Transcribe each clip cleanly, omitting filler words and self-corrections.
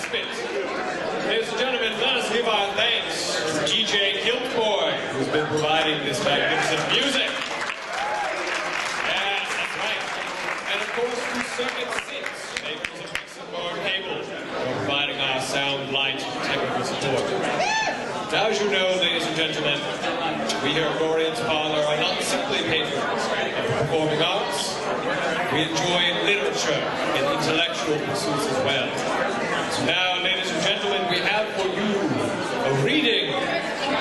Spit. Ladies and gentlemen, let us give our thanks to DJ Guiltboy, who's been providing this magnificent music. Yes, that's right. And of course, to Circuit 6, makers of Mixing Cable, for providing our sound, light, and technical support. Now, as you know, ladies and gentlemen, we here at Dorian's Parlor are not simply patrons of performing arts. We enjoy literature and intellectual pursuits as well. So now, ladies and gentlemen, we have for you a reading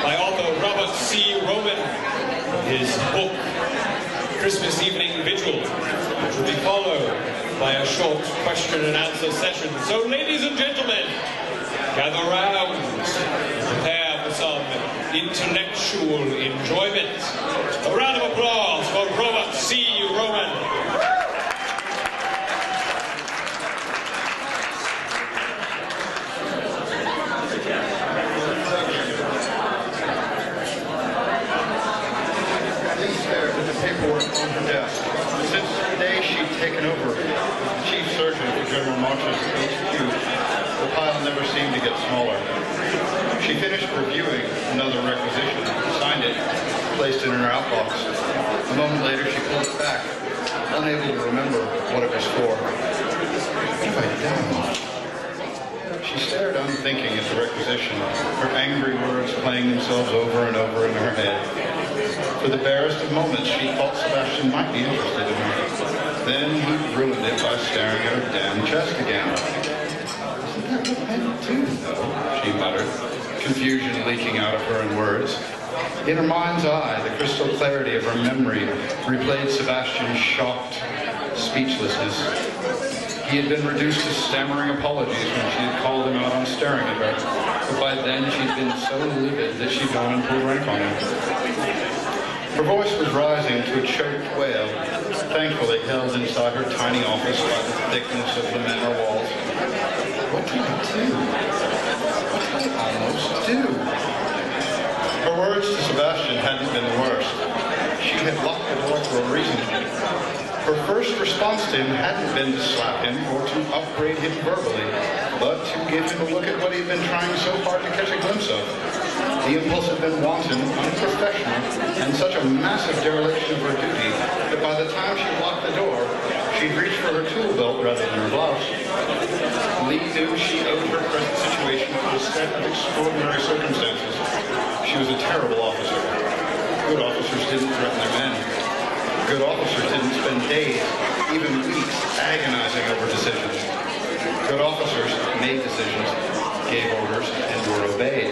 by author Robert C. Roman, his book, Christmas Evening Vigil, which will be followed by a short question and answer session. So, ladies and gentlemen, gather round and prepare for some intellectual enjoyment. A round of applause for Robert C. Roman. Paperwork on her desk. Since the day she'd taken over as chief surgeon for General March's HQ, the pile never seemed to get smaller. She finished reviewing another requisition, signed it, placed it in her outbox. A moment later, she pulled it back, unable to remember what it was for. What have I done? She stared unthinking at the requisition, her angry words playing themselves over and over in her head. For the barest of moments, she thought Sebastian might be interested in her. Then he ruined it by staring at her damn chest again. Isn't that what men do, though? She muttered, confusion leaking out of her in words. In her mind's eye, the crystal clarity of her memory replayed Sebastian's shocked speechlessness. He had been reduced to stammering apologies when she had called him out on staring at her, but by then she'd been so livid that she'd gone and pulled rank on him. Her voice was rising to a choked wail, thankfully held inside her tiny office by the thickness of the manor walls. What did I do? What did I almost do? Her words to Sebastian hadn't been the worst. She had locked the door for a reason. Her first response to him hadn't been to slap him or to upbraid him verbally, but to give him a look at what he'd been trying so hard to catch a glimpse of. The impulse had been wanton, unprofessional, and such a massive dereliction of her duty that by the time she locked the door, she'd reached for her tool belt rather than her blouse. Lee knew she owed her present situation to a set of extraordinary circumstances. She was a terrible officer. Good officers didn't threaten their men. Good officers didn't spend days, even weeks, agonizing over decisions. Good officers made decisions, gave orders, and were obeyed.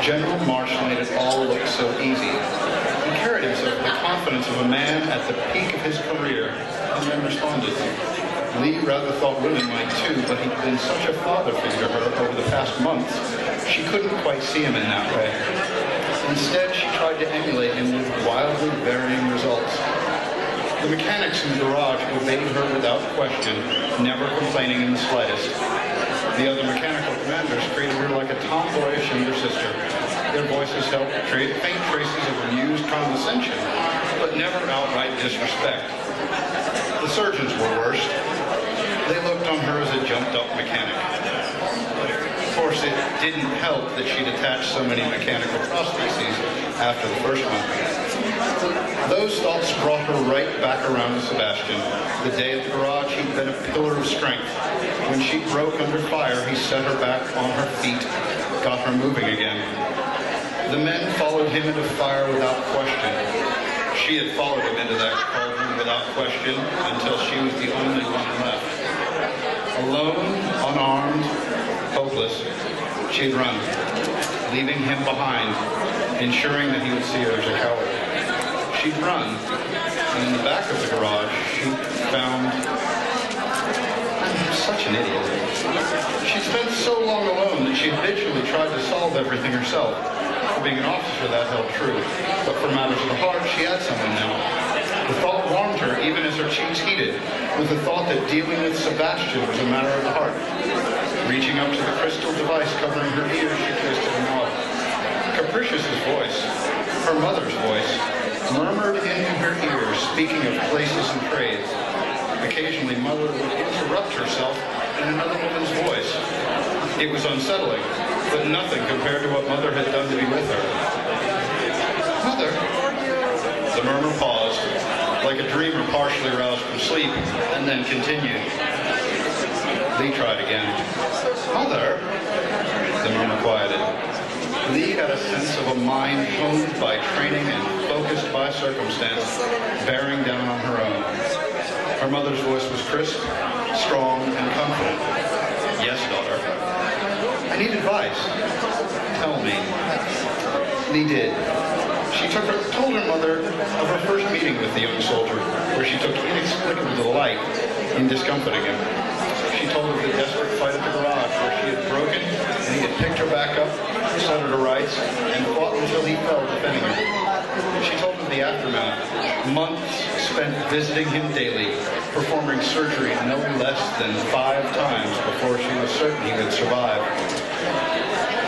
General March made it all look so easy. He carried himself with the confidence of a man at the peak of his career, and then responded. Lee rather thought women might too, but he'd been such a father figure to her over the past months, she couldn't quite see him in that way. Instead, she tried to emulate him with wildly varying results. The mechanics in the garage obeyed her without question, never complaining in the slightest. The other mechanical commanders treated her like a tomboyish younger sister. Their voices helped create faint traces of amused condescension, but never outright disrespect. The surgeons were worse. They looked on her as a jumped-up mechanic. Of course, it didn't help that she'd attached so many mechanical prostheses after the first one. Those thoughts brought her right back around to Sebastian. The day at the garage, he'd been a pillar of strength. When she broke under fire, he set her back on her feet, got her moving again. The men followed him into fire without question. She had followed him into that cauldron without question until she was the only one left. Alone, unarmed, hopeless, she'd run, leaving him behind, ensuring that he would see her as a coward. She'd run, and in the back of the garage, she found... I'm such an idiot. She'd spent so long alone that she habitually tried to solve everything herself. For being an officer, that held true. But for matters of the heart, she had someone now. The thought warmed her, even as her cheeks heated, with the thought that dealing with Sebastian was a matter of the heart. Reaching up to the crystal device covering her ears, she twisted a knob. Capricious's voice, her mother's voice, murmured into her ears, speaking of places and trades. Occasionally, Mother would interrupt herself in another woman's voice. It was unsettling, but nothing compared to what Mother had done to be with her. Mother? The murmur paused, like a dreamer partially roused from sleep, and then continued. Lee tried again. Mother? The murmur quieted. Lee got a sense of a mind honed by training and focused by circumstance, bearing down on her own. Her mother's voice was crisp, strong, and confident. Yes, daughter. I need advice. Tell me. Lee did. She told her mother of her first meeting with the young soldier, where she took inexplicable delight in discomfiting him. She told of the desperate fight at the garage where she had broken and he had picked her back up, set her to rights, and fought until he fell defending her. She told of the aftermath, months spent visiting him daily, performing surgery no less than 5 times before she was certain he would survive.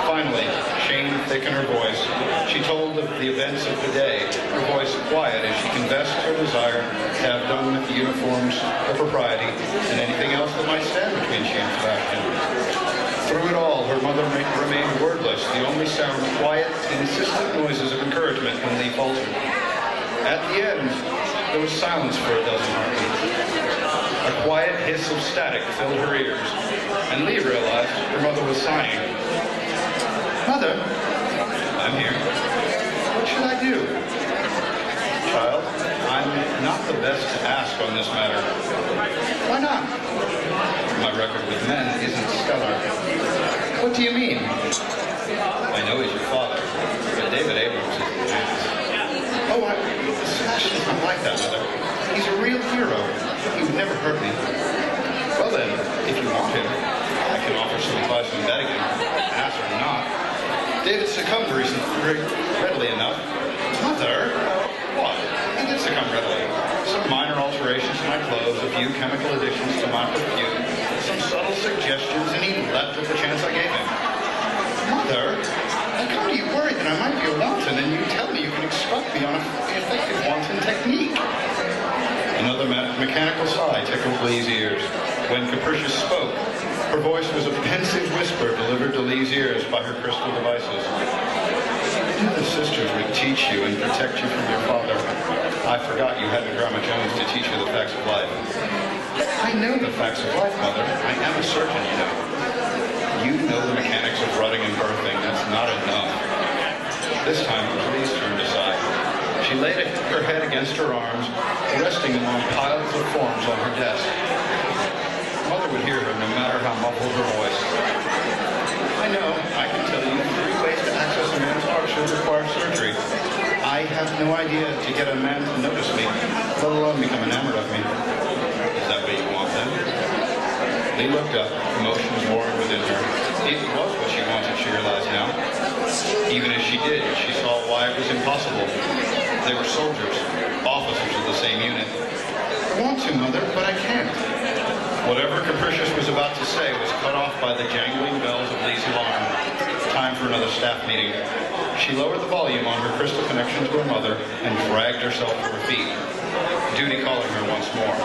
Finally, shame thick in her voice, she told of the events of the day, her voice quiet as she confessed her desire to have done with the uniforms, the propriety, and anything else that might stand between she and Sebastian. Through it all, her mother remained wordless, the only sound quiet, insistent noises of encouragement when Lee faltered. At the end, there was silence for a dozen heartbeats. A quiet hiss of static filled her ears, and Lee realized her mother was sighing. Mother? I'm here. What should I do? Child, I'm not the best to ask on this matter. Why not? My record with men isn't stellar. What do you mean? I know he's your father, but David Abrams is an ass. Oh, Sebastian's not like that, Mother. He's a real hero. He would never hurt me. Well then, if you want him, I can offer some advice on betting him, ass or not. David succumbed recently, readily enough. Mother? What? He did succumb readily. Some minor alterations to my clothes, a few chemical additions to my perfume, some subtle suggestions, and he leapt at the chance I gave him. Mother? I come to you worried that I might be a wanton, and you tell me you can instruct me on an effective wanton technique. Another mechanical sigh tickled Lee's ears. When Capricious spoke, her voice was a pensive whisper delivered to Lee's ears by her crystal devices. I knew the sisters would teach you and protect you from your father. I forgot you had Grandma Jones to teach you the facts of life. I know the facts of life, Mother. I am a surgeon, you know. You know the mechanics of rutting and birthing. That's not enough. This time it was Lee's turn to sigh. She laid her head against her arms, resting them on piles of forms on her desk. Mother would hear her no matter how muffled her voice. I know, I can tell you 3 ways to access a man's heart should require surgery. I have no idea to get a man to notice me, let alone become enamored of me. Is that what you want then? Lee looked up, emotions warring within her. It was what she wanted, she realized now. Even as she did, she saw why it was impossible. They were soldiers, officers of the same unit. I want to, Mother, but I can't. Whatever Capricious was about to say was cut off by the jangling bells of Lee's alarm. Time for another staff meeting. She lowered the volume on her crystal connection to her mother and dragged herself to her feet. Duty calling her once more.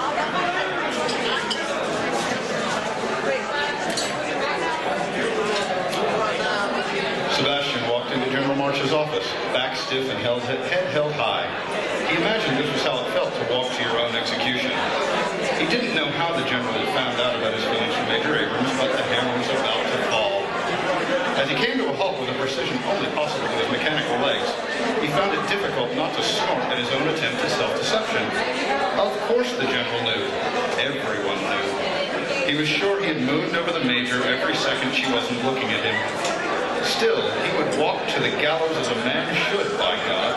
Sebastian walked into General March's office, back stiff and head held high. He imagined this was how it felt to walk to your own execution. He didn't know how the general had found out about his feelings for Major Abrams, but the hammer was about to fall. As he came to a halt with a precision only possible with his mechanical legs, he found it difficult not to snort at his own attempt at self-deception. Of course the general knew. Everyone knew. He was sure he had mooned over the Major every second she wasn't looking at him. Still, he would walk to the gallows as a man should, by God.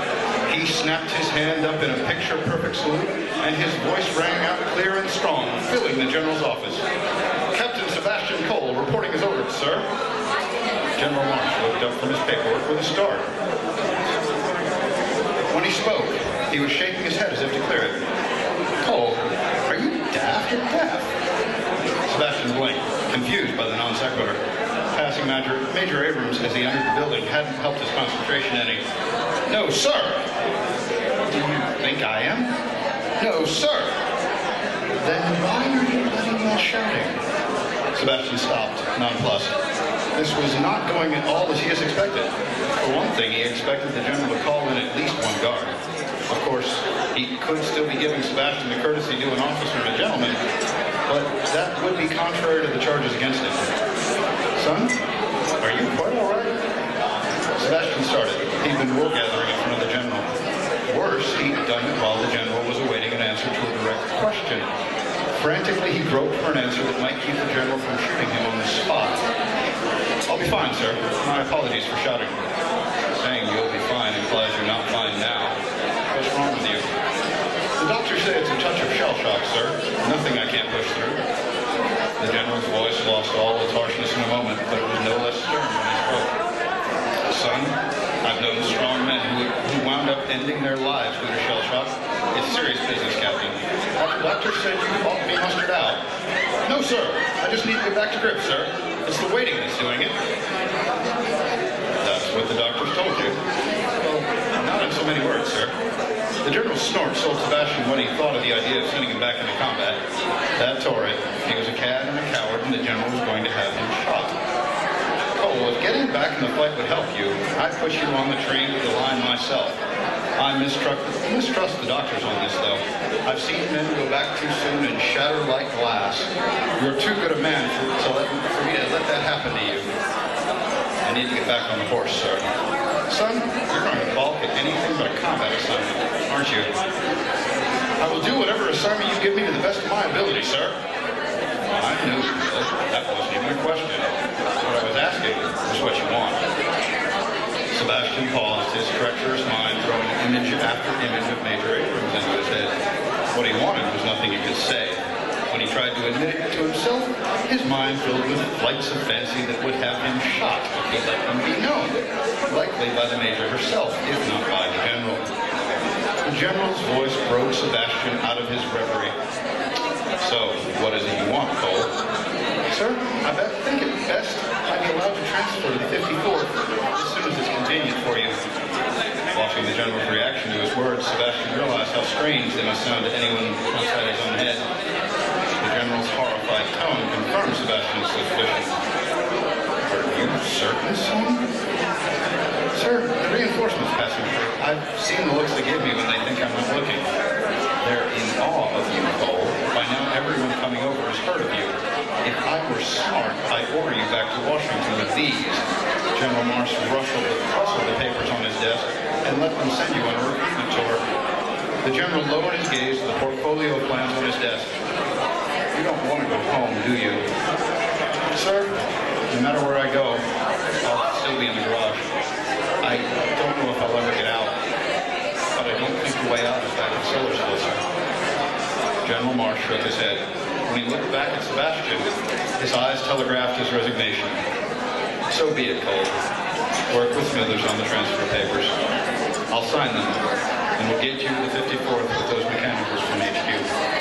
He snapped his hand up in a picture-perfect salute, and his voice rang out clear and strong, filling the general's office. Captain Sebastian Cole, reporting his orders, sir. General March looked up from his paperwork with a start. When he spoke, he was shaking his head as if to clear it. Cole, are you daft or deaf? Sebastian blinked, confused by the non sequitur. Passing Major Abrams as he entered the building hadn't helped his concentration any. No, sir. Do you think I am? No, sir. Then why are you bloody well shouting? Sebastian stopped, nonplussed. This was not going at all as he has expected. For one thing, he expected the general to call in at least one guard. Of course, he could still be giving Sebastian the courtesy due an officer and a gentleman, but that would be contrary to the charges against him. Son, are you quite all right? Sebastian started. He'd been wool gathering in front of the general. Worse, he'd done it while the general was awaiting an answer to a direct question. Frantically, he groped for an answer that might keep the general from shooting him on the spot. I'll be fine, sir. My apologies for shouting. Saying you'll be fine implies you're not fine now. What's wrong with you? The doctors say it's a touch of shell shock, sir. Nothing I can't push through. The general's voice lost all its harshness in a moment, but it was no less stern when he spoke. Son, I've known strong men who wound up ending their lives due to shell shock. It's serious business, Captain. The doctor said you ought to be mustered out. No, sir. I just need to get back to grip, sir. It's the waiting that's doing it. That's what the doctors told you. Well, not in so many words, sir. The general's snort told Sebastian what he thought of the idea of sending him back into combat. That tore it. He was a cad and a coward, and the general was going to have him shot. Cole, if getting back in the fight would help you, I'd push you on the train to the line myself. I mistrust the doctors on this, though. I've seen men go back too soon and shatter like glass. You're too good a man for me to let that happen to you. I need to get back on the horse, sir. Son, you're going to balk at anything but a combat assignment, aren't you? I will do whatever assignment you give me to the best of my ability, sir. I knew you would. That wasn't even a question. What I was asking was what you want. Sebastian paused, his treacherous mind throwing image after image of Major Abrams into his head. What he wanted was nothing he could say. When he tried to admit it to himself, his mind filled with flights of fancy that would have him shot if he let them be known, likely by the Major herself, if not by the General. The General's voice broke Sebastian out of his reverie. So, what is it you want, Cole? Sir, I think it best I'd be allowed to transfer to the 54th as soon as it's convenient for you. Watching the General's reaction to his words, Sebastian realized how strange they must sound to anyone outside his own head. The General's horrified tone confirmed Sebastian's suspicion. Are you certain, son? Sir, the reinforcements passing through. I've seen the looks they give me when they think I'm not looking. They're in awe of you, Cole. By now, everyone coming over has heard of you. If I were smart, I'd order you back to Washington with these. General Marsh rustled the papers on his desk and let them send you on a recruitment tour. The General lowered his gaze to the portfolio of plans on his desk. You don't want to go home, do you? Sir, no matter where I go, I'll still be in the garage. I don't know if I'll ever get out, but I don't think the way out is back in Sillersville, sir. General Marsh shook his head. When he looked back at Sebastian, his eyes telegraphed his resignation. So be it, Cole. Work with Smithers on the transfer papers. I'll sign them, and we'll get you to the 54th with those mechanicals from HQ.